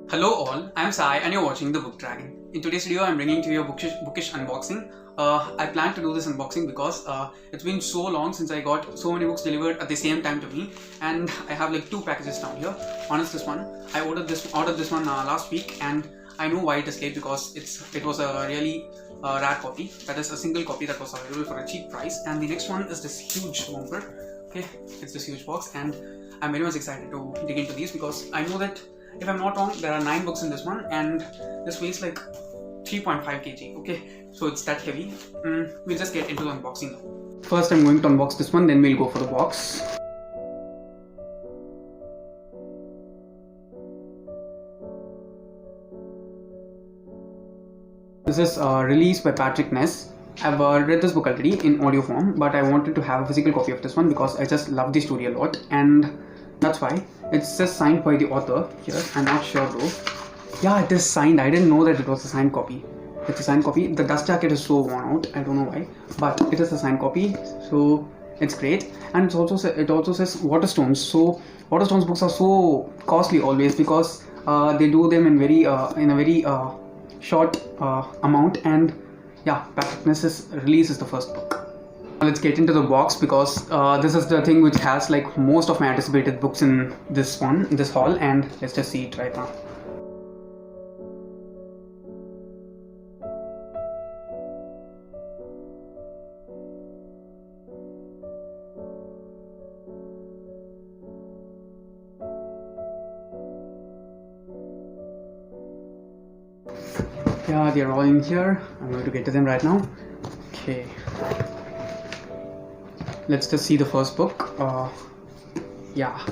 Hello all, I'm Sai and you're watching The Book Dragon. In today's video, I'm bringing to you a bookish unboxing. I plan to do this unboxing because it's been so long since I got so many books delivered at the same time to me, and I have like two packages down here. One is this one. I ordered this one last week, and I know why it is late because it was a really rare copy. That is a single copy that was available for a cheap price. And the next one is this huge bumper. Okay, it's this huge box, and I'm very much excited to dig into these because I know that, if I'm not wrong, there are 9 books in this one, and this weighs like 3.5 kg. Okay, so it's that heavy. We'll just get into the unboxing now. First, I'm going to unbox this one, then we'll go for the box. This is released by Patrick Ness. I've read this book already in audio form, but I wanted to have a physical copy of this one because I just love the story a lot, and that's why. It's just signed by the author here. I'm not sure though. Yeah, it is signed. I didn't know that it was a signed copy. It's a signed copy. The dust jacket is so worn out. I don't know why, but it is a signed copy, so it's great. And it also says Waterstones. So Waterstones books are so costly always because they do them in a very short amount. And yeah, Patrick Ness's release is the first book. Let's get into the box because this is the thing which has like most of my anticipated books in this haul, and let's just see it right now. Yeah, they're all in here. I'm going to get to them right now. Okay. Let's just see the first book. Yeah,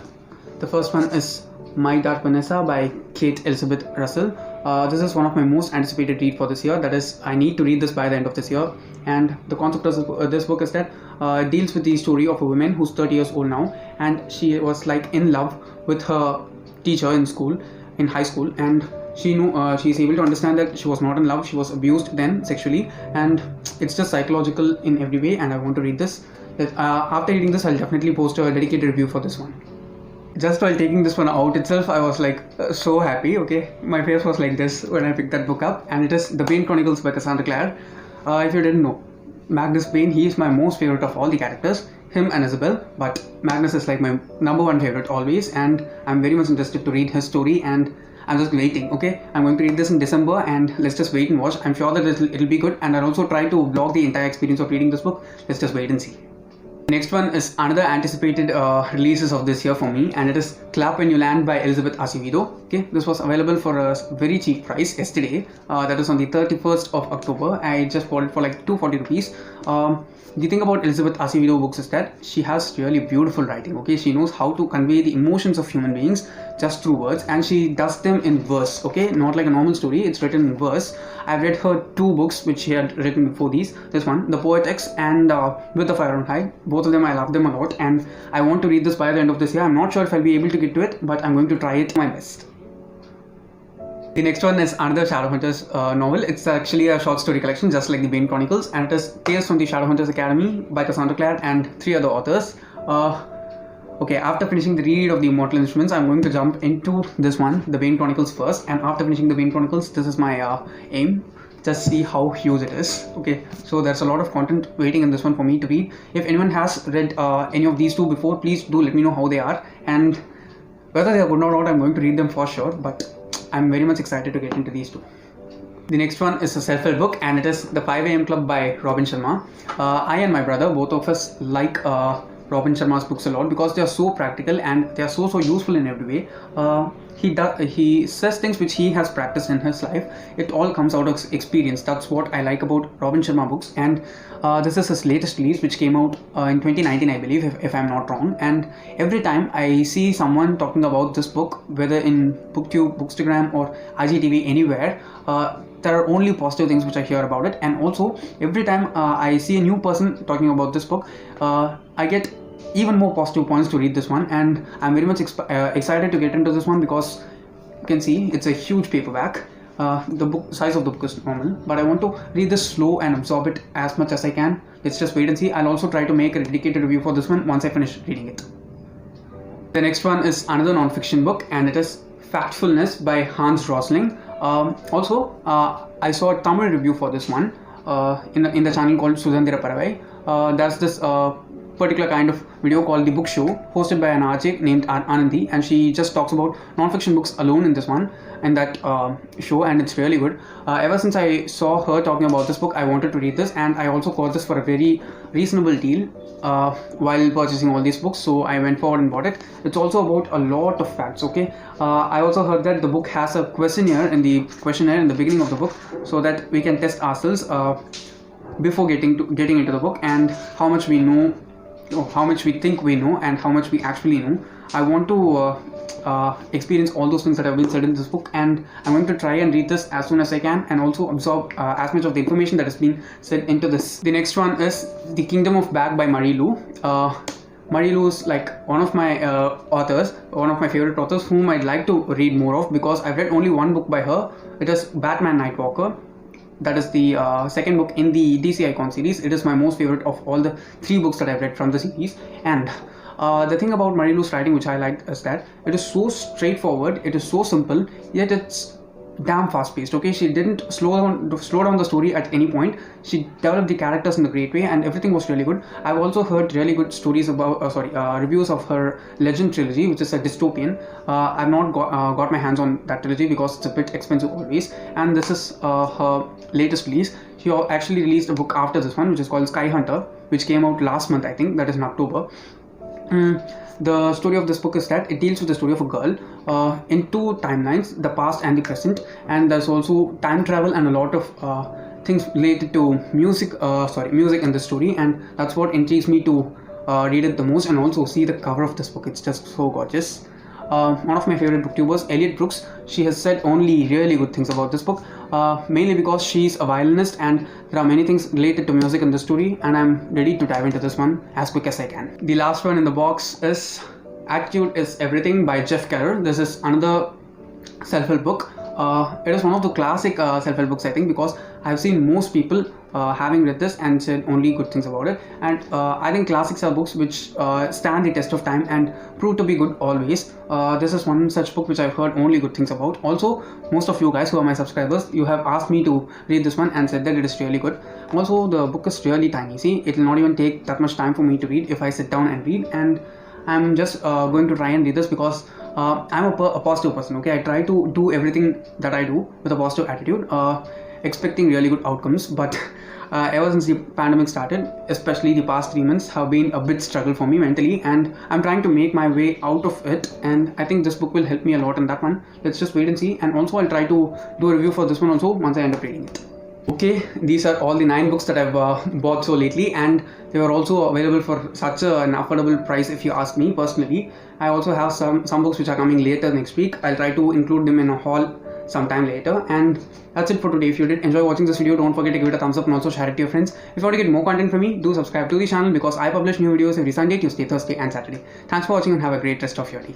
the first one is My Dark Vanessa by Kate Elizabeth Russell. This is one of my most anticipated read for this year. That is, I need to read this by the end of this year. And the concept of this book is that it deals with the story of a woman who's 30 years old now, and she was like in love with her teacher in high school, and she's able to understand that she was not in love, she was abused then sexually, and it's just psychological in every way. And I want to read this. After reading this, I'll definitely post a dedicated review for this one. Just while taking this one out itself, I was like so happy. Okay, my face was like this when I picked that book up, and it is The Bane Chronicles by Cassandra Clare. If you didn't know, Magnus Bane, he is my most favorite of all the characters, him and Isabel, but Magnus is like my #1 favorite always, and I'm very much interested to read his story, and I'm just waiting. Okay, I'm going to read this in December, and let's just wait and watch. I'm sure that it'll be good, and I'll also try to vlog the entire experience of reading this book. Let's just wait and see. Next one is another anticipated releases of this year for me, and it is Clap When You Land by Elizabeth Acevedo. Okay, this was available for a very cheap price yesterday. That is on the 31st of October. I just bought it for like 240 rupees. The thing about Elizabeth Acevedo books is that she has really beautiful writing. Okay, she knows how to convey the emotions of human beings just through words, and she does them in verse. Okay, not like a normal story, it's written in verse. I've read her 2 books which she had written before this one, The Poet X and With the Fire on High. Both of them, I love them a lot, and I want to read this by the end of this year. I'm not sure if I'll be able to get to it, but I'm going to try it my best. The next one is another Shadowhunters novel. It's actually a short story collection, just like the Bane Chronicles, and it is Tales from the Shadowhunters Academy by Cassandra Clare and 3 other authors. Okay, after finishing the reread of the Immortal Instruments, I'm going to jump into this one, the Bane Chronicles first, and after finishing the Bane Chronicles, this is my aim. Just see how huge it is. Okay, so there's a lot of content waiting in this one for me to read. If anyone has read any of these 2 before, please do let me know how they are, and whether they are good or not, I'm going to read them for sure, but I'm very much excited to get into these 2. The next one is a self-help book, and it is The 5 AM Club by Robin Sharma. I and my brother, both of us like Robin Sharma's books a lot because they are so practical and they are so useful in every way. He says things which he has practiced in his life. It all comes out of experience. That's what I like about Robin Sharma books, and this is his latest release which came out in 2019, I believe, if I'm not wrong. And every time I see someone talking about this book, whether in BookTube, Bookstagram or IGTV, anywhere, there are only positive things which I hear about it. And also every time I see a new person talking about this book, I get even more positive points to read this one, and I'm very much excited to get into this one because you can see it's a huge paperback. The book size of the book is normal, but I want to read this slow and absorb it as much as I can. Let's just wait and see. I'll also try to make a dedicated review for this one once I finish reading it. The next one is another non-fiction book, and it is Factfulness by Hans Rosling. Also, I saw a Tamil review for this one in the channel called Sudhandira Paravai. There's this particular kind of video called The Book Show, hosted by an RJ named Anandi, and she just talks about non-fiction books alone in this one, in that show, and it's really good. Ever since I saw her talking about this book, I wanted to read this, and I also got this for a very reasonable deal while purchasing all these books, so I went forward and bought it. It's also about a lot of facts, okay? I also heard that the book has a questionnaire in the beginning of the book, so that we can test ourselves before getting into the book, and how much we know, how much we think we know, and how much we actually know. I want to experience all those things that have been said in this book, and I'm going to try and read this as soon as I can, and also absorb as much of the information that has been said into this. The next one is The Kingdom of Bag by Marie Lu. Marie Lu is like one of my one of my favorite authors whom I'd like to read more of, because I've read only one book by her. It is Batman Nightwalker. That is the second book in the DC Icon series. It is my most favorite of all the 3 books that I've read from the series. And the thing about Marie Lu's writing which I liked is that it is so straightforward, it is so simple, yet it's damn fast paced, okay? She didn't slow down the story at any point. She developed the characters in a great way, and everything was really good. I've also heard really good stories about reviews of her Legend trilogy, which is a dystopian. I've not got my hands on that trilogy because it's a bit expensive always, and this is her latest release. She actually released a book after this one, which is called Skyhunter, which came out last month, I think, that is in October. The story of this book is that it deals with the story of a girl in 2 timelines, the past and the present, and there's also time travel and a lot of things related to music in the story, and that's what intrigues me to read it the most, and also see the cover of this book. It's just so gorgeous. One of my favorite booktubers, Elliot Brooks, she has said only really good things about this book, mainly because she's a violinist and there are many things related to music in the story, and I'm ready to dive into this one as quick as I can. The last one in the box is Attitude is Everything by Jeff Keller. This is another self-help book. It is one of the classic self-help books, I think, because I've seen most people having read this and said only good things about it, and I think classics are books which stand the test of time and prove to be good always. This is one such book which I've heard only good things about. Also, most of you guys who are my subscribers, you have asked me to read this one and said that it is really good. Also, the book is really tiny. See, it will not even take that much time for me to read if I sit down and read, and I'm just going to try and read this because I'm a positive person, okay? I try to do everything that I do with a positive attitude, expecting really good outcomes, but ever since the pandemic started, especially the past 3 months have been a bit struggle for me mentally, and I'm trying to make my way out of it, and I think this book will help me a lot in that one. Let's just wait and see, and also I'll try to do a review for this one also once I end up reading it. Okay, these are all the 9 books that I've bought so lately, and they were also available for such an affordable price if you ask me personally. I also have some books which are coming later next week. I'll try to include them in a haul sometime later, and that's it for today. If you did enjoy watching this video, don't forget to give it a thumbs up and also share it to your friends. If you want to get more content from me, do subscribe to the channel because I publish new videos every Sunday, Tuesday, Thursday and Saturday. Thanks for watching and have a great rest of your day.